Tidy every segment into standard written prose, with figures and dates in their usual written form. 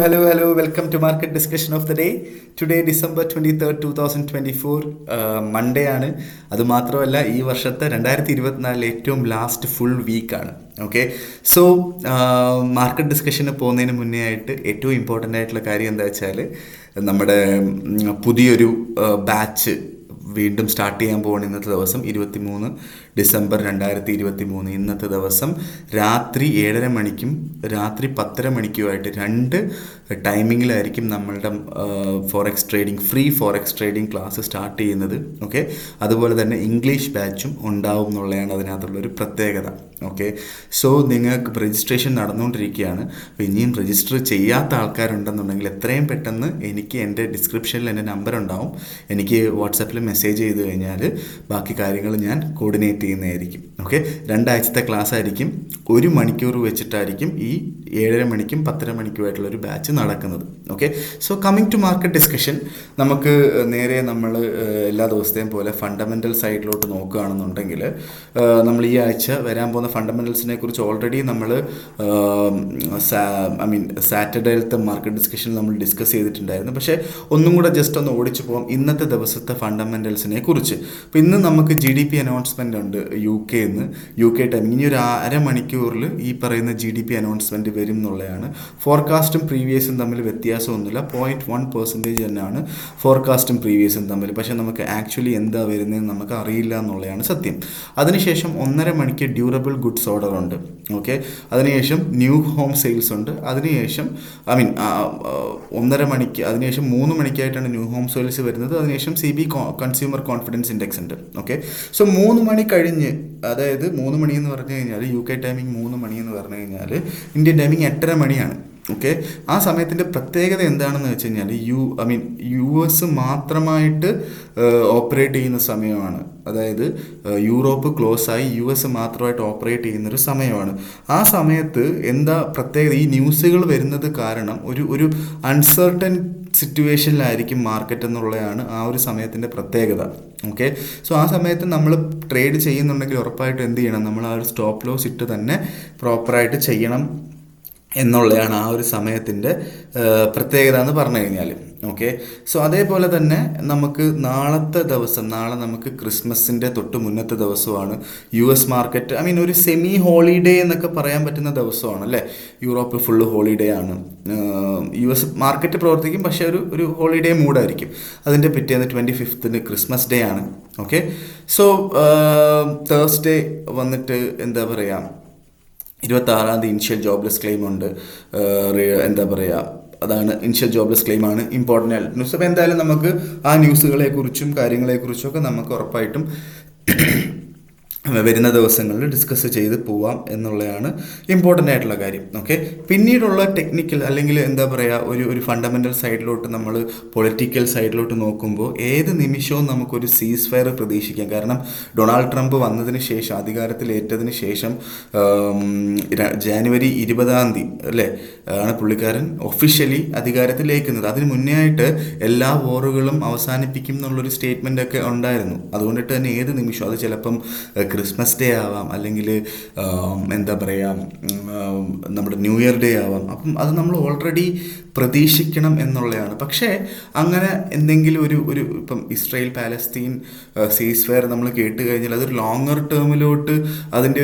Hello, welcome to Market Discussion of the Day. Today, December 23rd, 2024, Monday ആണ്. അതുമാത്രമല്ല ഈ വർഷത്തെ 2024 ഏറ്റവും ലാസ്റ്റ് ഫുൾ വീക്കാണ്. ഓക്കെ, സോ മാർക്കറ്റ് ഡിസ്കഷന് പോകുന്നതിന് മുന്നേ ആയിട്ട് ഏറ്റവും ഇമ്പോർട്ടൻ്റ് ആയിട്ടുള്ള കാര്യം എന്താ വെച്ചാൽ നമ്മുടെ പുതിയൊരു ബാച്ച് വീണ്ടും സ്റ്റാർട്ട് ചെയ്യാൻ പോകുന്ന ഇന്നത്തെ ദിവസം 23 ഡിസംബർ 2023 ഇന്നത്തെ ദിവസം രാത്രി 7:30 മണിക്കും രാത്രി 10:30 മണിക്കുമായിട്ട് 2 ടൈമിങ്ങിലായിരിക്കും നമ്മളുടെ forex trading free forex trading class start ചെയ്യുന്നത്. ഓക്കെ, അതുപോലെ തന്നെ ഇംഗ്ലീഷ് ബാച്ചും ഉണ്ടാവും എന്നുള്ളതാണ് അതിനകത്തുള്ളൊരു പ്രത്യേകത. ഓക്കെ, സോ നിങ്ങൾക്ക് രജിസ്ട്രേഷൻ നടന്നുകൊണ്ടിരിക്കുകയാണ്. അപ്പോൾ ഇനിയും രജിസ്റ്റർ ചെയ്യാത്ത ആൾക്കാരുണ്ടെന്നുണ്ടെങ്കിൽ എത്രയും പെട്ടെന്ന് എനിക്ക് എൻ്റെ ഡിസ്ക്രിപ്ഷനിൽ എൻ്റെ നമ്പർ ഉണ്ടാവും. എനിക്ക് വാട്സാപ്പിൽ മെസ്സേജ് ചെയ്ത് കഴിഞ്ഞാൽ ബാക്കി കാര്യങ്ങൾ ഞാൻ കോർഡിനേറ്റ് ചെയ്യുന്നതായിരിക്കും. ഓക്കെ, 2 ആഴ്ചത്തെ ക്ലാസ് ആയിരിക്കും. 1 മണിക്കൂർ വെച്ചിട്ടായിരിക്കും ഈ 7:30 മണിക്കും 10:30 മണിക്കുമായിട്ടുള്ളൊരു ബാച്ച് നടക്കുന്നത്. Okay, so coming to market discussion, നമുക്ക് നേരെ നമ്മൾ എല്ലാ ദിവസത്തെയും പോലെ ഫണ്ടമെൻ്റൽ സൈഡിലോട്ട് നോക്കുകയാണെന്നുണ്ടെങ്കിൽ നമ്മൾ ഈ ആഴ്ച വരാൻ പോകുന്ന ഫണ്ടമെൻ്റൽസിനെ കുറിച്ച് ഓൾറെഡി നമ്മൾ സാറ്റർഡേയിലത്തെ മാർക്കറ്റ് ഡിസ്കഷനിൽ നമ്മൾ ഡിസ്കസ് ചെയ്തിട്ടുണ്ടായിരുന്നു. പക്ഷേ ഒന്നും കൂടെ ജസ്റ്റ് ഒന്ന് ഓടിച്ചു പോകാം ഇന്നത്തെ ദിവസത്തെ ഫണ്ടമെൻ്റൽസിനെ കുറിച്ച്. അപ്പോൾ ഇന്ന് നമുക്ക് GDP അനൗൺസ്മെൻ്റ് ഉണ്ട് യു കെ ടൈം. ഇനി ഒരു അരമണിക്കൂറിൽ ഈ പറയുന്ന GDP അനൗൺസ്മെൻറ്റ് വരും എന്നുള്ളതാണ്. ഫോർകാസ്റ്റും പ്രീവിയസും തമ്മിൽ വ്യത്യാസമൊന്നുമില്ല, 0.1% തന്നെയാണ് ഫോർകാസ്റ്റും പ്രീവിയസും തമ്മിൽ. പക്ഷേ നമുക്ക് ആക്ച്വലി എന്താ വരുന്നതെന്ന് നമുക്ക് അറിയില്ല എന്നുള്ളതാണ് സത്യം. അതിനുശേഷം 1:30 മണിക്ക് ഡ്യൂറബിൾ ഗുഡ്സ് ഓർഡർ ഉണ്ട്. ഓക്കെ, അതിനുശേഷം ന്യൂ ഹോം സെയിൽസ് ഉണ്ട്. അതിനുശേഷം 1:30 മണിക്ക്, അതിനുശേഷം 3 മണിക്കായിട്ടാണ് ന്യൂ ഹോം സെയിൽസ് വരുന്നത്. അതിനുശേഷം CB കൺസ്യൂമർ കോൺഫിഡൻസ് ഇൻഡെക്സ് ഉണ്ട്. ഓക്കെ, സോ 3 മണി കഴിഞ്ഞ്, അതായത് 3 മണി എന്ന് പറഞ്ഞു കഴിഞ്ഞാൽ UK ടൈമിംഗ് 3 മണി എന്ന് പറഞ്ഞു കഴിഞ്ഞാൽ ഇന്ത്യൻ ടൈമിംഗ് 8:30 മണിയാണ്. ഓക്കെ, ആ സമയത്തിൻ്റെ പ്രത്യേകത എന്താണെന്ന് വെച്ച് കഴിഞ്ഞാൽ US മാത്രമായിട്ട് ഓപ്പറേറ്റ് ചെയ്യുന്ന സമയമാണ്. അതായത് യൂറോപ്പ് ക്ലോസ് ആയി US മാത്രമായിട്ട് ഓപ്പറേറ്റ് ചെയ്യുന്നൊരു സമയമാണ്. ആ സമയത്ത് എന്താ പ്രത്യേകത, ഈ ന്യൂസുകൾ വരുന്നത് കാരണം ഒരു അൺസർട്ടൻ സിറ്റുവേഷനിലായിരിക്കും മാർക്കറ്റ് എന്നുള്ളതാണ് ആ ഒരു സമയത്തിൻ്റെ പ്രത്യേകത. ഓക്കെ, സോ ആ സമയത്ത് നമ്മൾ ട്രേഡ് ചെയ്യുന്നുണ്ടെങ്കിൽ ഉറപ്പായിട്ടും എന്ത് ചെയ്യണം, നമ്മൾ ആ ഒരു സ്റ്റോപ്പ് ലോസ് ഇട്ട് തന്നെ പ്രോപ്പറായിട്ട് ചെയ്യണം എന്നുള്ളതാണ് ആ ഒരു സമയത്തിൻ്റെ പ്രത്യേകത എന്ന് പറഞ്ഞു കഴിഞ്ഞാൽ. ഓക്കെ, സോ അതേപോലെ തന്നെ നമുക്ക് നാളെ നമുക്ക് ക്രിസ്മസിൻ്റെ തൊട്ട് മുന്നത്തെ ദിവസമാണ്. US മാർക്കറ്റ് ഒരു സെമി ഹോളിഡേ എന്നൊക്കെ പറയാൻ പറ്റുന്ന ദിവസമാണ് അല്ലേ. യൂറോപ്പ് ഫുള്ള് ഹോളിഡേ ആണ്. US മാർക്കറ്റ് പ്രവർത്തിക്കും, പക്ഷേ ഒരു ഹോളിഡേ മൂഡായിരിക്കും. അതിൻ്റെ പിറ്റേന്ന് 25th ക്രിസ്മസ് ഡേ ആണ്. ഓക്കെ, സോ തേഴ്സ്ഡേ വന്നിട്ട് എന്താ പറയുക, 26 ഇനിഷ്യൽ ജോബ്ലെസ് ക്ലെയിം ഉണ്ട്. എന്താ പറയുക, അതാണ് ഇനിഷ്യൽ ജോബ്ലെസ് ക്ലെയിമാണ് ഇമ്പോർട്ടൻ്റ് ന്യൂസ്. അപ്പോൾ എന്തായാലും നമുക്ക് ആ ന്യൂസുകളെക്കുറിച്ചും കാര്യങ്ങളെക്കുറിച്ചൊക്കെ നമുക്ക് ഉറപ്പായിട്ടും വരുന്ന ദിവസങ്ങളിൽ ഡിസ്കസ് ചെയ്ത് പോവാം എന്നുള്ളതാണ് ഇമ്പോർട്ടൻ്റ് ആയിട്ടുള്ള കാര്യം. ഓക്കെ, പിന്നീടുള്ള ടെക്നിക്കൽ അല്ലെങ്കിൽ എന്താ പറയുക, ഒരു ഫണ്ടമെൻ്റൽ സൈഡിലോട്ട് നമ്മൾ പൊളിറ്റിക്കൽ സൈഡിലോട്ട് നോക്കുമ്പോൾ ഏത് നിമിഷവും നമുക്കൊരു സീസ് ഫയർ പ്രതീക്ഷിക്കാം. കാരണം ഡൊണാൾഡ് ട്രംപ് വന്നതിന് ശേഷം, അധികാരത്തിലേറ്റതിന് ശേഷം ജാനുവരി 20 അല്ലേ ആണ് പുള്ളിക്കാരൻ ഒഫീഷ്യലി അധികാരത്തിലേക്കുന്നത്. അതിന് മുന്നേ ആയിട്ട് എല്ലാ വാറുകളും അവസാനിപ്പിക്കും എന്നുള്ളൊരു സ്റ്റേറ്റ്മെൻ്റ് ഒക്കെ ഉണ്ടായിരുന്നു. അതുകൊണ്ടിട്ട് തന്നെ ഏത് നിമിഷവും, അത് ചിലപ്പം ക്രിസ്മസ് ഡേ ആവാം, അല്ലെങ്കിൽ എന്താ പറയുക, നമ്മുടെ ന്യൂ ഇയർ ഡേ ആവാം. അപ്പം അത് നമ്മൾ ഓൾറെഡി പ്രതീക്ഷിക്കണം എന്നുള്ളതാണ്. പക്ഷേ അങ്ങനെ എന്തെങ്കിലും ഇപ്പം ഇസ്രായേൽ പാലസ്തീൻ സീസ് ഫയർ നമ്മൾ കേട്ട് കഴിഞ്ഞാൽ അതൊരു ലോങ്ങർ ടേമിലോട്ട് അതിൻ്റെ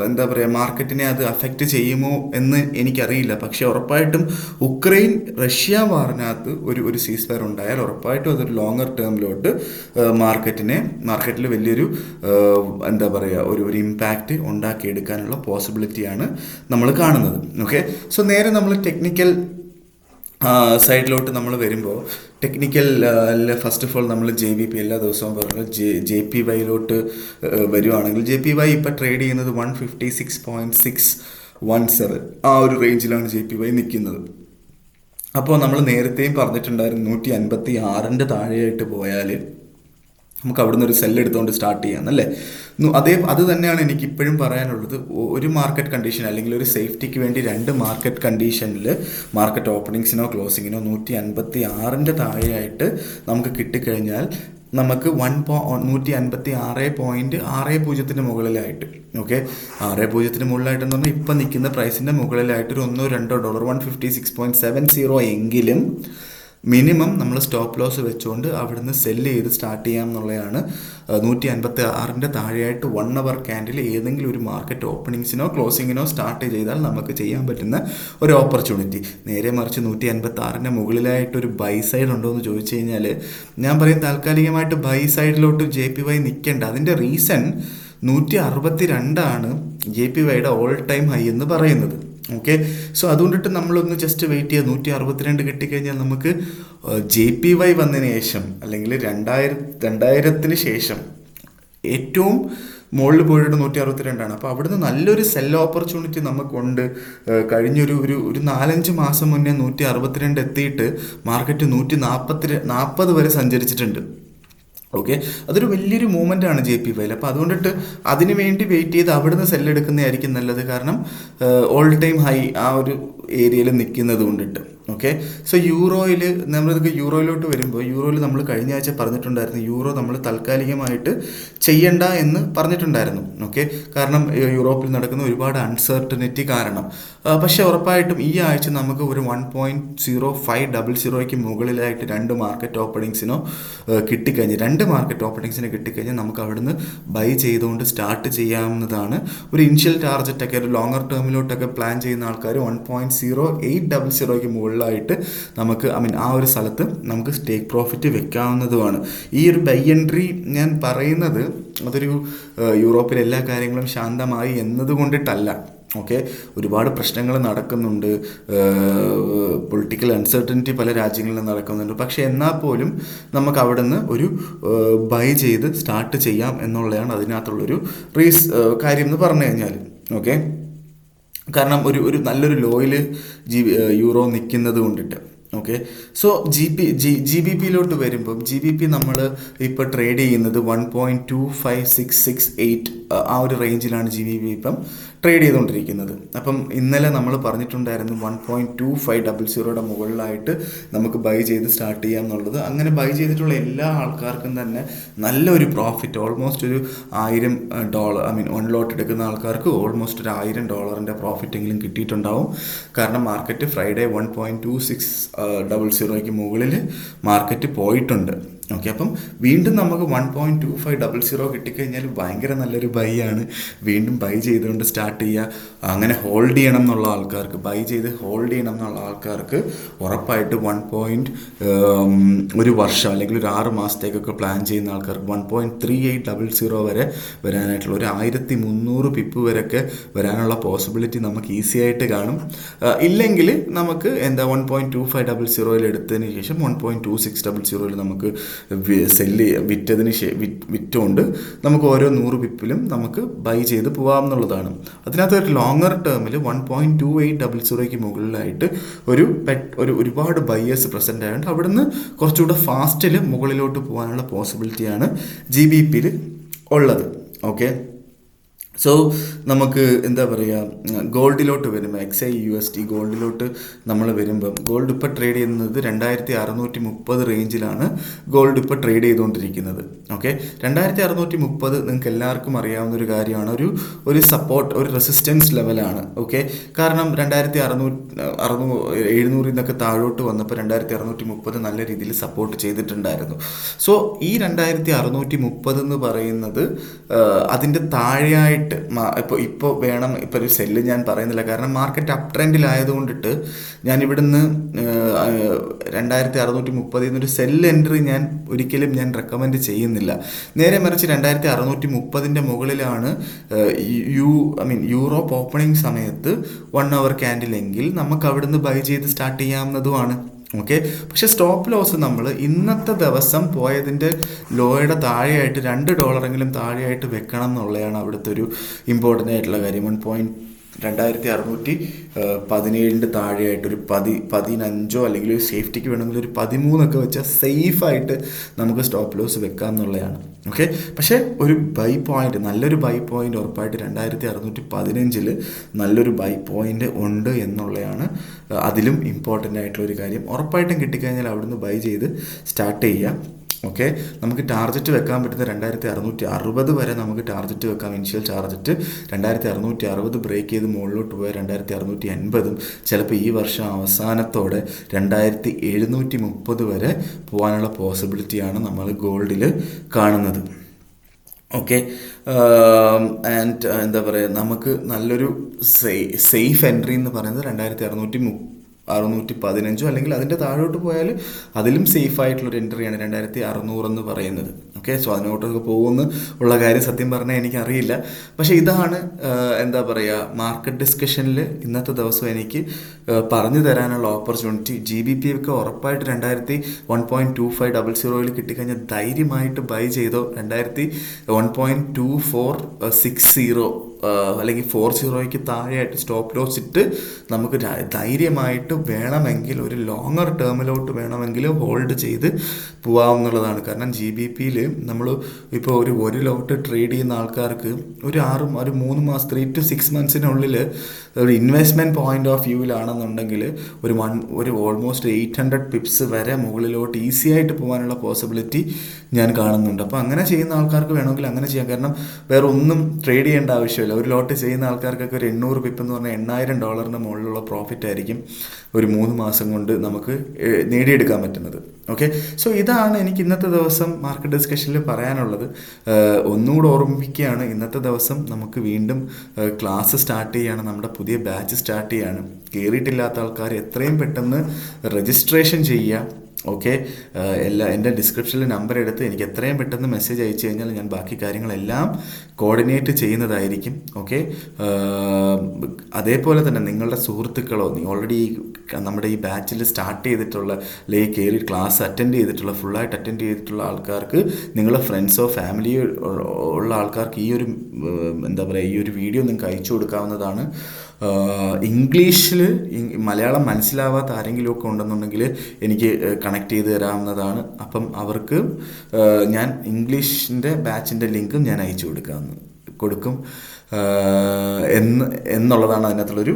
എന്താ പറയുക, മാർക്കറ്റിനെ അത് അഫക്റ്റ് ചെയ്യുമോ എന്ന് എനിക്കറിയില്ല. പക്ഷേ ഉറപ്പായിട്ടും ഉക്രൈൻ റഷ്യ വാറിനകത്ത് ഒരു സീസ് ഫയർ ഉണ്ടായാൽ ഉറപ്പായിട്ടും അതൊരു ലോങ്ങർ ടേമിലോട്ട് മാർക്കറ്റിൽ വലിയൊരു എന്താ പറയുക, ഒരു ഇമ്പാക്റ്റ് ഉണ്ടാക്കിയെടുക്കാനുള്ള പോസിബിലിറ്റിയാണ് നമ്മൾ കാണുന്നത്. ഓക്കെ, സോ നേരെ നമ്മൾ ടെക്നിക്കൽ സൈഡിലോട്ട് നമ്മൾ വരുമ്പോൾ, ടെക്നിക്കൽ ഫസ്റ്റ് ഓഫ് ഓൾ നമ്മൾ JVP എല്ലാ ദിവസവും പറഞ്ഞത് JPYയിലോട്ട് വരുവാണെങ്കിൽ, JPY ഇപ്പോൾ ട്രേഡ് ചെയ്യുന്നത് 156.617 ആ ഒരു റേഞ്ചിലാണ് JPY നിൽക്കുന്നത്. അപ്പോൾ നമ്മൾ നേരത്തെയും പറഞ്ഞിട്ടുണ്ടായിരുന്നു 156ൻ്റെ താഴെയായിട്ട് പോയാൽ നമുക്ക് അവിടുന്ന് ഒരു സെല്ല് എടുത്തുകൊണ്ട് സ്റ്റാർട്ട് ചെയ്യാം അല്ലേ. അത് തന്നെയാണ് എനിക്ക് ഇപ്പോഴും പറയാനുള്ളത്. ഒരു മാർക്കറ്റ് കണ്ടീഷൻ അല്ലെങ്കിൽ ഒരു സേഫ്റ്റിക്ക് വേണ്ടി 2 മാർക്കറ്റ് കണ്ടീഷനിൽ മാർക്കറ്റ് ഓപ്പണിങ്സിനോ ക്ലോസിങ്ങിനോ 156ൻ്റെ താഴെയായിട്ട് നമുക്ക് കിട്ടിക്കഴിഞ്ഞാൽ നമുക്ക് 156.60 മുകളിലായിട്ട്, ഓക്കെ, 60 മുകളിലായിട്ടെന്ന് പറഞ്ഞാൽ ഇപ്പം നിൽക്കുന്ന പ്രൈസിൻ്റെ മുകളിലായിട്ട് ഒരു $1-2 156.70 എങ്കിലും മിനിമം നമ്മൾ സ്റ്റോപ്പ് ലോസ് വെച്ചുകൊണ്ട് അവിടുന്ന് സെല്ല് ചെയ്ത് സ്റ്റാർട്ട് ചെയ്യാം എന്നുള്ളതാണ്. 156 താഴെയായിട്ട് 1 അവർ ക്യാൻഡിൽ ഏതെങ്കിലും ഒരു മാർക്കറ്റ് ഓപ്പണിങ്സിനോ ക്ലോസിങ്ങിനോ സ്റ്റാർട്ട് ചെയ്താൽ നമുക്ക് ചെയ്യാൻ പറ്റുന്ന ഒരു ഓപ്പർച്യൂണിറ്റി. നേരെ മറിച്ച് 156 മുകളിലായിട്ടൊരു ബൈ സൈഡ് ഉണ്ടോ എന്ന് ചോദിച്ചു കഴിഞ്ഞാൽ ഞാൻ പറയും താൽക്കാലികമായിട്ട് ബൈ സൈഡിലോട്ട് JPY നിൽക്കേണ്ട. അതിൻ്റെ റീസൺ 162 JPYയുടെ ഓൾ ടൈം ഹൈ എന്ന് പറയുന്നത്. ഓക്കെ, സോ അതുകൊണ്ടിട്ട് നമ്മളൊന്ന് ജസ്റ്റ് വെയിറ്റ് ചെയ്യുക. 162 കിട്ടിക്കഴിഞ്ഞാൽ നമുക്ക് JPY വന്നതിന് ശേഷം അല്ലെങ്കിൽ 2000 ശേഷം ഏറ്റവും മുകളിൽ പോയിട്ട് 162. അപ്പോൾ അവിടുന്ന് നല്ലൊരു സെൽ ഓപ്പർച്യൂണിറ്റി നമുക്കുണ്ട്. കഴിഞ്ഞൊരു 4-5 മാസം മുന്നേ 162 എത്തിയിട്ട് മാർക്കറ്റ് 140 വരെ സഞ്ചരിച്ചിട്ടുണ്ട്. ഓക്കെ, അതൊരു വലിയൊരു മൂവ്മെൻ്റ് ആണ് JPYയിൽ. അപ്പോൾ അതുകൊണ്ടിട്ട് അതിന് വേണ്ടി വെയിറ്റ് ചെയ്ത് അവിടുന്ന് സെല്ലെടുക്കുന്നതായിരിക്കും നല്ലത്. കാരണം ഓൾ ടൈം ഹൈ ആ ഒരു ഏരിയയിൽ നിൽക്കുന്നത് കൊണ്ടിട്ട്. ഓക്കെ, സോ നമ്മളിതൊക്കെ യൂറോയിലോട്ട് വരുമ്പോൾ യൂറോയിൽ നമ്മൾ കഴിഞ്ഞ ആഴ്ച പറഞ്ഞിട്ടുണ്ടായിരുന്നു യൂറോ നമ്മൾ താൽക്കാലികമായിട്ട് ചെയ്യണ്ട എന്ന് പറഞ്ഞിട്ടുണ്ടായിരുന്നു. ഓക്കെ, കാരണം യൂറോപ്പിൽ നടക്കുന്ന ഒരുപാട് അൺസർട്ടനിറ്റി കാരണം. പക്ഷേ ഉറപ്പായിട്ടും ഈ ആഴ്ച നമുക്ക് ഒരു 1.0500 മുകളിലായിട്ട് 2 മാർക്കറ്റ് ഓപ്പണിങ്സിനോ കിട്ടിക്കഴിഞ്ഞ് 2 മാർക്കറ്റ് ഓപ്പണിങ്സിന് കിട്ടിക്കഴിഞ്ഞാൽ നമുക്ക് അവിടുന്ന് ബൈ ചെയ്തുകൊണ്ട് സ്റ്റാർട്ട് ചെയ്യാവുന്നതാണ്. ഒരു ഇനിഷ്യൽ ടാർജറ്റൊക്കെ ഒരു ലോങ്ങർ ടേമിലോട്ടൊക്കെ പ്ലാൻ ചെയ്യുന്ന ആൾക്കാർ 1.0800 മുകളിലായിട്ട് നമുക്ക് ആ ഒരു സ്ഥലത്ത് നമുക്ക് ടേക്ക് പ്രോഫിറ്റ് വെക്കാവുന്നതുമാണ്. ഈ ഒരു ബൈ എൻട്രി ഞാൻ പറയുന്നത് അതൊരു യൂറോപ്പിലെ എല്ലാ കാര്യങ്ങളും ശാന്തമായി എന്നതുകൊണ്ടിട്ടല്ല. ഓക്കെ, ഒരുപാട് പ്രശ്നങ്ങൾ നടക്കുന്നുണ്ട്, പൊളിറ്റിക്കൽ അൺസർട്ടനിറ്റി പല രാജ്യങ്ങളിലും നടക്കുന്നുണ്ട്. പക്ഷേ എന്നാൽ പോലും നമുക്ക് അവിടെ നിന്ന് ഒരു ബൈ ചെയ്ത് സ്റ്റാർട്ട് ചെയ്യാം എന്നുള്ളതാണ് അതിനകത്തുള്ളൊരു കാര്യം എന്ന് പറഞ്ഞു കഴിഞ്ഞാൽ. ഓക്കെ, കാരണം ഒരു നല്ലൊരു ലോയിൽ യൂറോ നിൽക്കുന്നത് കൊണ്ടിട്ട്. ഓക്കെ, സോ GBPയിലോട്ട് വരുമ്പം GBP നമ്മൾ ഇപ്പോൾ ട്രേഡ് ചെയ്യുന്നത് 1.25668 ആ ഒരു റേഞ്ചിലാണ് GBP ഇപ്പം ട്രേഡ് ചെയ്തുകൊണ്ടിരിക്കുന്നത്. അപ്പം ഇന്നലെ നമ്മൾ പറഞ്ഞിട്ടുണ്ടായിരുന്നു 1.2500 മുകളിലായിട്ട് നമുക്ക് ബൈ ചെയ്ത് സ്റ്റാർട്ട് ചെയ്യാം എന്നുള്ളത്. അങ്ങനെ ബൈ ചെയ്തിട്ടുള്ള എല്ലാ ആൾക്കാർക്കും തന്നെ നല്ലൊരു പ്രോഫിറ്റ്, ഓൾമോസ്റ്റ് ഒരു $1000 1 ലോട്ട് എടുക്കുന്ന ആൾക്കാർക്ക് ഓൾമോസ്റ്റ് ഒരു $1000 പ്രോഫിറ്റ് എങ്കിലും കിട്ടിയിട്ടുണ്ടാവും. കാരണം മാർക്കറ്റ് ഫ്രൈഡേ 1.2600 മുകളിൽ മാർക്കറ്റ് പോയിട്ടുണ്ട്. ഓക്കെ, അപ്പം വീണ്ടും നമുക്ക് 1.2500 കിട്ടിക്കഴിഞ്ഞാൽ ഭയങ്കര നല്ലൊരു ബൈ ആണ്. വീണ്ടും ബൈ ചെയ്തുകൊണ്ട് സ്റ്റാർട്ട് ചെയ്യുക. അങ്ങനെ ഹോൾഡ് ചെയ്യണം എന്നുള്ള ആൾക്കാർക്ക്, ബൈ ചെയ്ത് ഹോൾഡ് ചെയ്യണം എന്നുള്ള ആൾക്കാർക്ക് ഉറപ്പായിട്ട് ഒരു വർഷം അല്ലെങ്കിൽ ഒരു 6 മാസത്തേക്കൊക്കെ പ്ലാൻ ചെയ്യുന്ന ആൾക്കാർക്ക് 1.3800 വരെ വരാനായിട്ടുള്ള ഒരു 1300 പിപ്പ് വരെയൊക്കെ വരാനുള്ള പോസിബിലിറ്റി നമുക്ക് ഈസി ആയിട്ട് കാണും. ഇല്ലെങ്കിൽ നമുക്ക് 1.2500 എടുത്തതിന് ശേഷം 1.2600 നമുക്ക് വിറ്റുകൊണ്ട് നമുക്ക് ഓരോ 100 പിപ്പിലും നമുക്ക് ബൈ ചെയ്ത് പോകാമെന്നുള്ളതാണ്. അതിനകത്ത് ഒരു ലോങ്ങർ ടേമിൽ 1.2800 മുകളിലായിട്ട് ഒരുപാട് ബയേഴ്സ് പ്രസൻ്റ് ആയതുകൊണ്ട് അവിടുന്ന് കുറച്ചുകൂടെ ഫാസ്റ്റിൽ മുകളിലോട്ട് പോകാനുള്ള പോസിബിലിറ്റിയാണ് GBPയിൽ ഉള്ളത്. ഓക്കെ, സോ നമുക്ക് എന്താ പറയുക, ഗോൾഡിലോട്ട് വരുമ്പോൾ XAUSD ഗോൾഡിലോട്ട് നമ്മൾ വരുമ്പം ഗോൾഡ് ഇപ്പോൾ ട്രേഡ് ചെയ്യുന്നത് 2630 റേഞ്ചിലാണ് ഗോൾഡ് ഇപ്പോൾ ട്രേഡ് ചെയ്തുകൊണ്ടിരിക്കുന്നത്. ഓക്കെ, 2630 നിങ്ങൾക്ക് എല്ലാവർക്കും അറിയാവുന്ന ഒരു കാര്യമാണ്. ഒരു സപ്പോർട്ട്, ഒരു റെസിസ്റ്റൻസ് ലെവലാണ്. ഓക്കെ, കാരണം 2700 നിന്നൊക്കെ താഴോട്ട് വന്നപ്പോൾ 2630 നല്ല രീതിയിൽ സപ്പോർട്ട് ചെയ്തിട്ടുണ്ടായിരുന്നു. സോ ഈ 2630 എന്ന് പറയുന്നത് അതിൻ്റെ താഴെയായിട്ട് ഇപ്പോൾ വേണം. ഇപ്പോൾ ഒരു സെല്ല് ഞാൻ പറയുന്നില്ല, കാരണം മാർക്കറ്റ് അപ് ട്രെൻഡിലായതുകൊണ്ടിട്ട് ഞാൻ ഇവിടുന്ന് 2630 എന്നൊരു സെല്ല് എൻട്രി ഞാൻ ഒരിക്കലും റെക്കമെൻഡ് ചെയ്യുന്നില്ല. നേരെ മറിച്ച് 2630 മുകളിലാണ് യൂറോപ്പ് ഓപ്പണിംഗ് സമയത്ത് 1 അവർ ക്യാൻഡിലെങ്കിൽ നമുക്ക് അവിടുന്ന് ബൈ ചെയ്ത് സ്റ്റാർട്ട് ചെയ്യാവുന്നതുമാണ്. ഓക്കെ, പക്ഷെ സ്റ്റോപ്പ് ലോസ് നമ്മൾ ഇന്നത്തെ ദിവസം പോയതിൻ്റെ ലോയുടെ താഴെയായിട്ട് $2 താഴെയായിട്ട് വെക്കണം എന്നുള്ളതാണ് അവിടുത്തെ ഒരു ഇമ്പോർട്ടൻ്റ് ആയിട്ടുള്ള കാര്യം. 2617 താഴെയായിട്ടൊരു 15 അല്ലെങ്കിൽ ഒരു സേഫ്റ്റിക്ക് വേണമെങ്കിൽ ഒരു 13 വെച്ചാൽ സേഫായിട്ട് നമുക്ക് സ്റ്റോപ്പ് ലോസ് വെക്കാം എന്നുള്ളതാണ്. ഓക്കെ, പക്ഷേ ഒരു ബൈ പോയിന്റ്, നല്ലൊരു ബൈ പോയിന്റ് ഉറപ്പായിട്ട് 2615 നല്ലൊരു ബൈ പോയിന്റ് ഉണ്ട് എന്നുള്ളതാണ് അതിലും ഇമ്പോർട്ടൻ്റ് ആയിട്ടുള്ളൊരു കാര്യം. ഉറപ്പായിട്ടും കിട്ടിക്കഴിഞ്ഞാൽ അവിടുന്ന് ബൈ ചെയ്ത് സ്റ്റാർട്ട് ചെയ്യുക. ഓക്കെ, നമുക്ക് ടാർഗറ്റ് വെക്കാൻ പറ്റുന്ന 2660 വരെ നമുക്ക് ടാർഗറ്റ് വെക്കാം. ഇനിഷ്യൽ ടാർഗറ്റ് 2660 ബ്രേക്ക് ചെയ്ത് മുകളിലോട്ട് പോയാൽ 2680, ചിലപ്പോൾ ഈ വർഷം അവസാനത്തോടെ 2730 വരെ പോകാനുള്ള പോസിബിലിറ്റിയാണ് നമ്മൾ ഗോൾഡിൽ കാണുന്നത്. ഓക്കെ, ആൻഡ് എന്താ പറയുക, നമുക്ക് നല്ലൊരു സേഫ് എൻട്രി എന്ന് പറയുന്നത് 2615 അല്ലെങ്കിൽ അതിൻ്റെ താഴോട്ട് പോയാൽ അതിലും സേഫ് ആയിട്ടുള്ളൊരു എൻട്രിയാണ് 2600 എന്ന് പറയുന്നത്. ഓക്കെ, സോ അതിനോട്ടൊക്കെ പോകുമെന്ന് ഉള്ള കാര്യം സത്യം പറഞ്ഞാൽ എനിക്കറിയില്ല. പക്ഷേ ഇതാണ് എന്താ പറയുക, മാർക്കറ്റ് ഡിസ്കഷനിൽ ഇന്നത്തെ ദിവസം എനിക്ക് പറഞ്ഞു തരാനുള്ള ഓപ്പർച്യൂണിറ്റി. GBP ഒക്കെ ഉറപ്പായിട്ട് 1.2500 കിട്ടിക്കഴിഞ്ഞാൽ ധൈര്യമായിട്ട് ബൈ ചെയ്തോ. 1.2460 അല്ലെങ്കിൽ 40 താഴെയായിട്ട് സ്റ്റോപ്പ് ലോസ് ഇട്ട് നമുക്ക് ധൈര്യമായിട്ട് വേണമെങ്കിൽ ഒരു ലോങ്ങർ ടേമിലോട്ട് വേണമെങ്കിൽ ഹോൾഡ് ചെയ്ത് പോകാവുന്നതാണ്. കാരണം GBPയിൽ നമ്മൾ ഇപ്പോൾ ഒരു ലോട്ട് ട്രേഡ് ചെയ്യുന്ന ആൾക്കാർക്ക് ഒരു 3 മാസം 3 to 6 monthsനുള്ളിൽ ഒരു ഇൻവെസ്റ്റ്മെൻറ്റ് പോയിന്റ് ഓഫ് വ്യൂവിലാണെന്നുണ്ടെങ്കിൽ ഒരു ഓൾമോസ്റ്റ് 800 പിപ്സ് വരെ മുകളിലോട്ട് ഈസി ആയിട്ട് പോകാനുള്ള പോസിബിലിറ്റി ഞാൻ കാണുന്നുണ്ട്. അപ്പോൾ അങ്ങനെ ചെയ്യുന്ന ആൾക്കാർക്ക് വേണമെങ്കിൽ അങ്ങനെ ചെയ്യാം. കാരണം വേറെ ഒന്നും ട്രേഡ് ചെയ്യേണ്ട ആവശ്യമില്ല. ഒരു ലോട്ട് ചെയ്യുന്ന ആൾക്കാർക്കൊക്കെ ഒരു 800 പിപ്പ് എന്ന് പറഞ്ഞാൽ $8000 മുകളിലുള്ള പ്രോഫിറ്റ് ആയിരിക്കും ഒരു 3 മാസം കൊണ്ട് നമുക്ക് നേടിയെടുക്കാൻ പറ്റുന്നത്. ഓക്കെ, സോ ഇതാണ് എനിക്ക് ഇന്നത്തെ ദിവസം മാർക്കറ്റ് ഡിസ്കഷനിൽ പറയാനുള്ളത്. ഒന്നുകൂടെ ഓർമ്മിപ്പിക്കുകയാണ്, ഇന്നത്തെ ദിവസം നമുക്ക് വീണ്ടും ക്ലാസ് സ്റ്റാർട്ട് ചെയ്യുകയാണ്, നമ്മുടെ പുതിയ ബാച്ച് സ്റ്റാർട്ട് ചെയ്യുകയാണ്. കയറിയിട്ടില്ലാത്ത ആൾക്കാർ എത്രയും പെട്ടെന്ന് രജിസ്ട്രേഷൻ ചെയ്യുക. ഓക്കെ, എൻ്റെ ഡിസ്ക്രിപ്ഷനിൽ നമ്പർ എടുത്ത് എനിക്ക് എത്രയും പെട്ടെന്ന് മെസ്സേജ് അയച്ചു കഴിഞ്ഞാൽ ഞാൻ ബാക്കി കാര്യങ്ങളെല്ലാം കോർഡിനേറ്റ് ചെയ്യുന്നതായിരിക്കും. ഓക്കെ, അതേപോലെ തന്നെ നിങ്ങളുടെ സുഹൃത്തുക്കളോ ഓൾറെഡി നമ്മുടെ ഈ ബാച്ചിൽ സ്റ്റാർട്ട് ചെയ്തിട്ടുള്ള അല്ലെങ്കിൽ കയറി ക്ലാസ് അറ്റൻഡ് ചെയ്തിട്ടുള്ള ഫുള്ളായിട്ട് അറ്റൻഡ് ചെയ്തിട്ടുള്ള ആൾക്കാർക്ക്, നിങ്ങളുടെ ഫ്രണ്ട്സോ ഫാമിലിയോ ഉള്ള ആൾക്കാർക്ക് ഈ ഒരു എന്താ പറയുക, ഈ ഒരു വീഡിയോ നിങ്ങൾക്ക് അയച്ചു കൊടുക്കാവുന്നതാണ്. ഇംഗ്ലീഷിൽ മലയാളം മനസ്സിലാവാത്ത ആരെങ്കിലും ഒക്കെ ഉണ്ടെന്നുണ്ടെങ്കിൽ എനിക്ക് കണക്ട് ചെയ്ത് തരാവുന്നതാണ്. അപ്പം അവർക്ക് ഞാൻ ഇംഗ്ലീഷിൻ്റെ ബാച്ചിൻ്റെ ലിങ്കും ഞാൻ അയച്ചു കൊടുക്കും എന്നുള്ളതാണ് അതിനകത്തുള്ളൊരു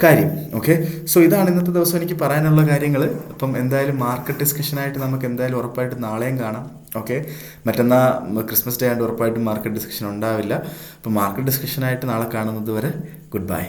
കാര്യം. ഓക്കെ, സോ ഇതാണ് ഇന്നത്തെ ദിവസം എനിക്ക് പറയാനുള്ള കാര്യങ്ങൾ. അപ്പം എന്തായാലും മാർക്കറ്റ് ഡിസ്കഷനായിട്ട് നമുക്ക് എന്തായാലും ഉറപ്പായിട്ട് നാളെയും കാണാം. ഓക്കെ, മറ്റന്നാൾ ക്രിസ്മസ് ഡേ ആയിട്ട് ഉറപ്പായിട്ടും മാർക്കറ്റ് ഡിസ്കഷൻ ഉണ്ടാവില്ല. അപ്പം മാർക്കറ്റ് ഡിസ്കഷനായിട്ട് നാളെ കാണുന്നത് വരെ ഗുഡ് ബൈ.